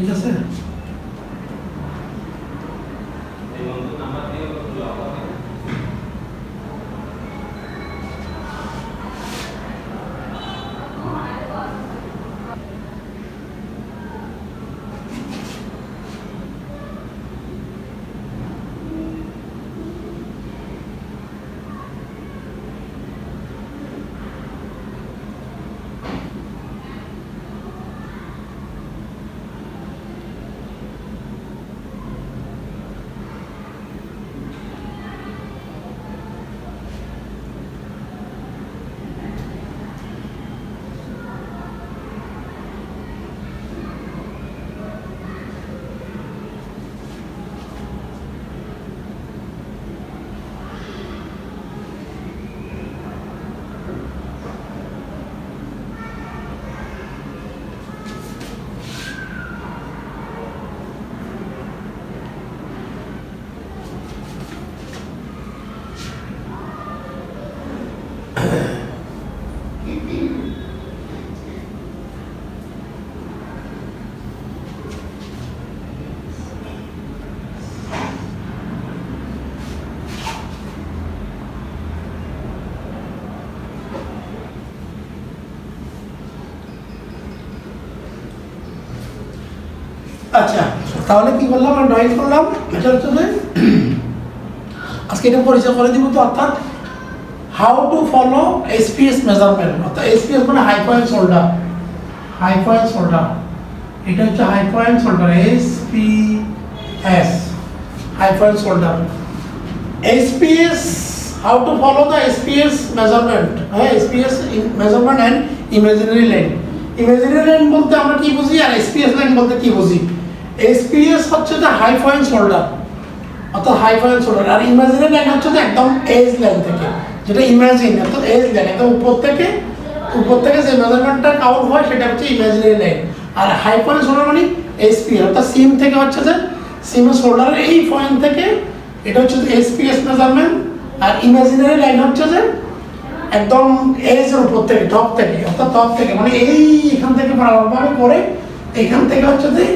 ঠিক আছে। আচ্ছা, তাহলে কি করলাম, আমরা ড্রয়িং করলাম। এটা হচ্ছে যে আজকে এটা পরিচয় করে দিব। তো অর্থাৎ how to follow SPS measurement, অর্থাৎ এসপিএস মানে high point shoulder, high point shoulder. এটা হচ্ছে high point shoulder, SPS, high point shoulder. SPS, how to follow the SPS measurement, হ্যাঁ, SPS measurement and imaginary line. Imaginary line বলতে আমরা কি বুঝি, আর SPS line বলতে কি বুঝি? এসপিএস হচ্ছে যে হাই পয়েন্ট শোল্ডার, অর্থাৎ হাই পয়েন্ট শোল্ডার, আর ইমাজিনারি লাইন হচ্ছে যে একদম এজ লাইন থেকে, যেটা ইমাজিন, অর্থাৎ এজ লাইন, একদম উপর থেকে যে মেজারমেন্টটা কাউন্ট হয় সেটা হচ্ছে ইমাজিনারি লাইন। আর হাই পয়েন্ট শোল্ডার মানে এসপিএস, অর্থাৎ সিম থেকে হচ্ছে যে সিমের শোল্ডারের এই পয়েন্ট থেকে, এটা হচ্ছে যে এসপিএস মেজারমেন্ট। আর ইমাজিনারি লাইন হচ্ছে যে একদম এজের উপর থেকে, টপ থেকে, অর্থাৎ টপ থেকে মানে এই এখান থেকে বরাবর করে এখান থেকে হচ্ছে যে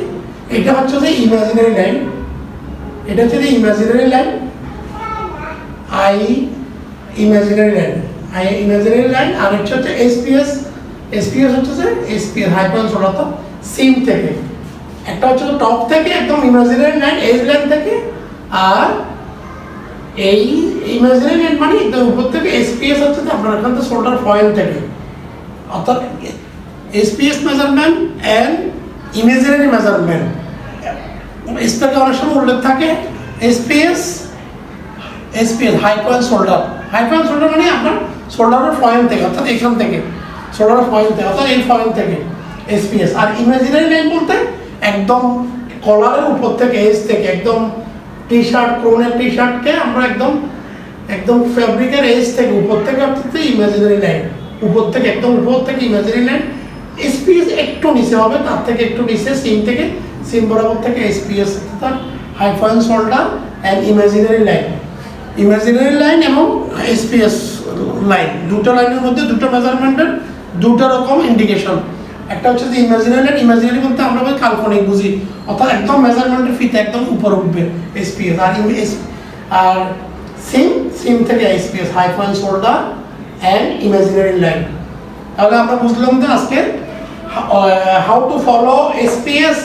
এটা হচ্ছে যে ইমাজিনারি লাইন, এটা হচ্ছে যে imaginary line, I imaginary line, I imaginary line. আর হচ্ছে এসপিএস, এসপিএস হচ্ছে যে এসপিএস হাই পয়েন্ট শোল্ডার, অর্থাৎ সিম থেকে, একটা হচ্ছে টপ থেকে একদম ইমাজিনারি লাইন এজ লাইন থেকে, আর এই ইমাজিনারি লাইন মানে উপর থেকে এসপিএস হচ্ছে আপনার এখান থেকে শোল্ডার পয়েন্ট থেকে, অর্থাৎ SPS measurement and imaginary measurement. স্পেকে অনেক সময় উল্লেখ থাকে SPS, SPS high point shoulder, high point shoulder মানে আপনার শোল্ডারের পয়েন্ট থেকে, অর্থাৎ এখান থেকে শোল্ডারের পয়েন্ট থেকে, অর্থাৎ এই পয়েন্ট থেকে এসপিএস। আর ইমাজিনারি লাইন বলতে একদম কলারের উপর থেকে, এজ থেকে, একদম টি শার্ট, ক্রোনের টি শার্টকে আমরা একদম ফ্যাব্রিকের এজ থেকে উপর থেকে, অর্থাৎ ইমাজিনারি লাইন, উপর থেকে একদম উপর থেকে ইমাজিনারি লাইন। এসপিএস একটু নিচে হবে, তার থেকে একটু নিচে সিম থেকে, সিম বরাবর থেকে এসপিএস, অর্থাৎ high point shoulder and imaginary line. Imaginary line এবং এসপিএস লাইন, দুটো লাইনের মধ্যে দুটো মেজারমেন্টের দুটো রকম ইন্ডিকেশন। একটা হচ্ছে যে ইমাজিনারি লাইন, ইমাজিনারি বলতে আমরা কাল্পনিক বুঝি, অর্থাৎ একদম মেজারমেন্টের ফিতে একদম উপর উঠবে এসপিএস। আর সিম থেকে SPS, high point shoulder and imaginary line. তাহলে আমরা বুঝলাম যে আজকে how to follow SPS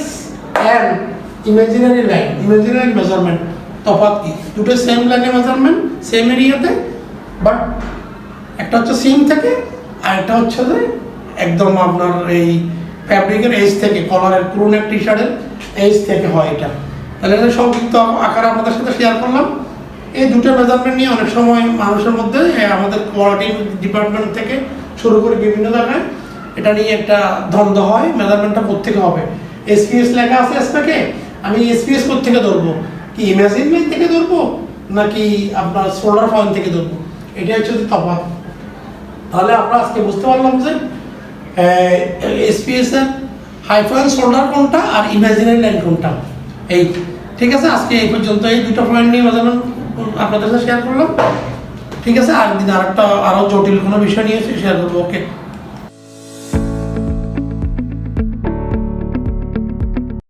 and imaginary line, imaginary measurement. তফাৎ কি? দুটো সেম লাইনের মেজারমেন্ট, সেম এরিয়াতে, বাট একটা হচ্ছে সিম থেকে আর একটা হচ্ছে যে একদম আপনার এই ফ্যাব্রিকের এজ থেকে, কলারের ক্রোনের টি শার্টের এজ থেকে হয় এটা। তাহলে এটা সংক্ষিপ্ত আকারে আপনাদের সাথে শেয়ার করলাম। এই দুটো মেজারমেন্ট নিয়ে অনেক সময় মানুষের মধ্যে আমাদের কোয়ালিটি ডিপার্টমেন্ট থেকে শুরু করে বিভিন্ন জায়গায় এটা নিয়ে একটা দ্বন্দ্ব হয়, মেজারমেন্টটা কোত্থেকে হবে। এসপিএস লেখা আছে স্পেকে, আমি এসপিএস কোত্থেকে ধরবো, কি ইমাজিন লাইন থেকে ধরবো নাকি আপনার শোল্ডার পয়েন্ট থেকে ধরবো, এটা হচ্ছে তফাৎ। তাহলে আমরা আজকে বুঝতে পারলাম যে এসপিএস এর হাই পয়েন্ট শোল্ডার কোনটা আর ইমাজিনারি লাইন কোনটা। এই ঠিক আছে, আজকে এই পর্যন্ত এই দুটো পয়েন্ট নিয়ে মেজারমেন্ট আপনাদের সাথে শেয়ার করলাম। ঠিক আছে, আরেকদিন আরো জটিল কোনো বিষয় নিয়ে শেয়ার করবো। ওকে।